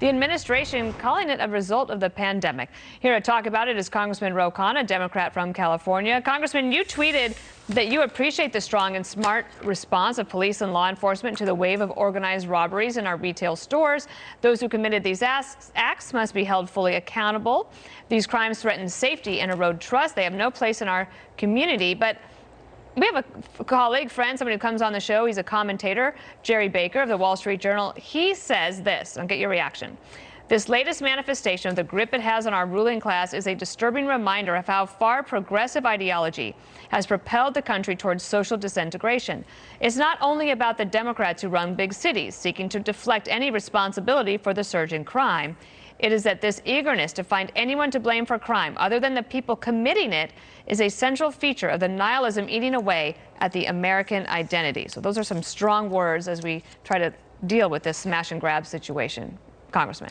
the administration calling it a result of the pandemic. Here to talk about it is Congressman Khanna, Democrat from California. Congressman, you tweeted that you appreciate the strong and smart response of police and law enforcement to the wave of organized robberies in our retail stores. Those who committed these acts must be held fully accountable. These crimes threaten safety and erode trust. They have no place in our community. But we have a colleague, friend, somebody who comes on the show. He's a commentator, Jerry Baker of the Wall Street Journal. He says this. I'll get your reaction. This latest manifestation of the grip it has on our ruling class is a disturbing reminder of how far progressive ideology has propelled the country towards social disintegration. It's not only about the Democrats who run big cities seeking to deflect any responsibility for the surge in crime. It is that this eagerness to find anyone to blame for crime other than the people committing it is a central feature of the nihilism eating away at the American identity. So those are some strong words as we try to deal with this smash and grab situation. Congressman.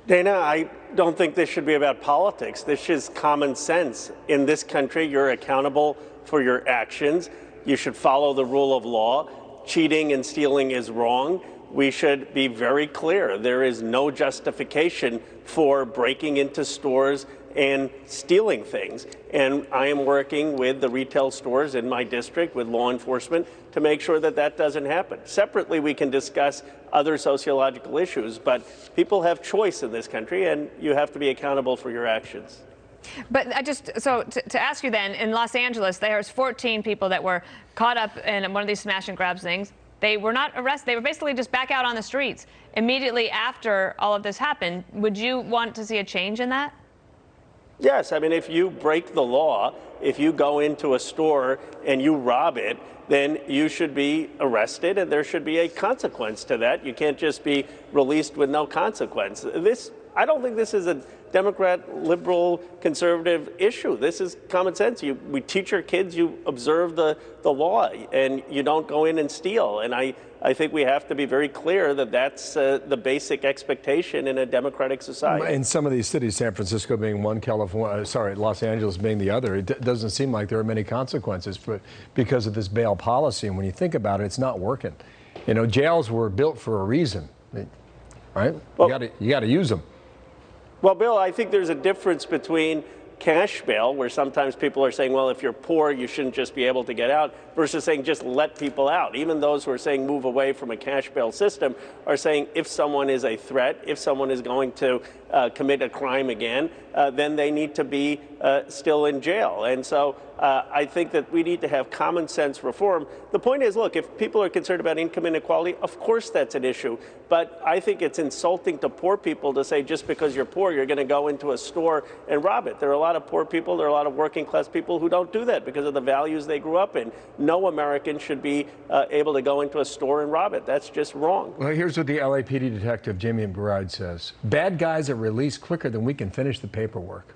Dana, I don't think this should be about politics. This is common sense. In this country, you're accountable for your actions. You should follow the rule of law. Cheating and stealing is wrong. We should be very clear. There is no justification for breaking into stores and stealing things. And I am working with the retail stores in my district, with law enforcement, to make sure that that doesn't happen. Separately, we can discuss other sociological issues, but people have choice in this country, and you have to be accountable for your actions. But to ask you then, in Los Angeles, there's 14 people that were caught up in one of these smash and grab things. They were not arrested. They were basically just back out on the streets immediately after all of this happened. Would you want to see a change in that? Yes. I mean, if you break the law, if you go into a store and you rob it, then you should be arrested and there should be a consequence to that. You can't just be released with no consequence. I don't think this is a Democrat, liberal, conservative issue. This is common sense. We teach our kids, you observe the law and you don't go in and steal. And I think we have to be very clear that that's the basic expectation in a democratic society. In some of these cities, San Francisco being one, Los Angeles being the other, it doesn't seem like there are many consequences because of this bail policy. And when you think about it, it's not working. You know, jails were built for a reason, right? Well, you got to use them. Well, Bill, I think there's a difference between cash bail, where sometimes people are saying, well, if you're poor, you shouldn't just be able to get out, versus saying just let people out. Even those who are saying move away from a cash bail system are saying if someone is a threat, if someone is going to commit a crime again, then they need to be still in jail. And so I think that we need to have common sense reform. The point is, look, if people are concerned about income inequality, of course that's an issue. But I think it's insulting to poor people to say just because you're poor, you're going to go into a store and rob it. There are a lot of poor people, there are a lot of working class people who don't do that because of the values they grew up in. No American should be able to go into a store and rob it. That's just wrong. Well, here's what the LAPD detective, Jamie McBride, says. Bad guys are released quicker than we can finish the paperwork.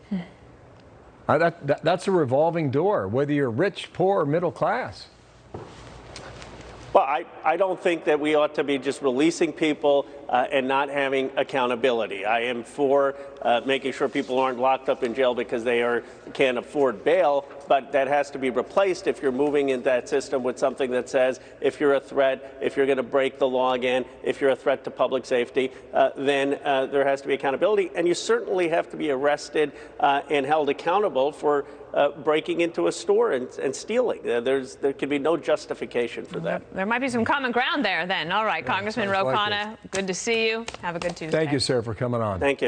That's a revolving door, whether you're rich, poor, or middle class. Well, I don't think that we ought to be just releasing people and not having accountability. I am for making sure people aren't locked up in jail because they can't afford bail, but that has to be replaced if you're moving into that system with something that says if you're a threat, if you're going to break the law again, if you're a threat to public safety, then there has to be accountability. And you certainly have to be arrested and held accountable for breaking into a store and stealing. There can be no justification for that. There might be some common ground there then. All right, Congressman Khanna, good to see you. Have a good Tuesday. Thank you, sir, for coming on. Thank you.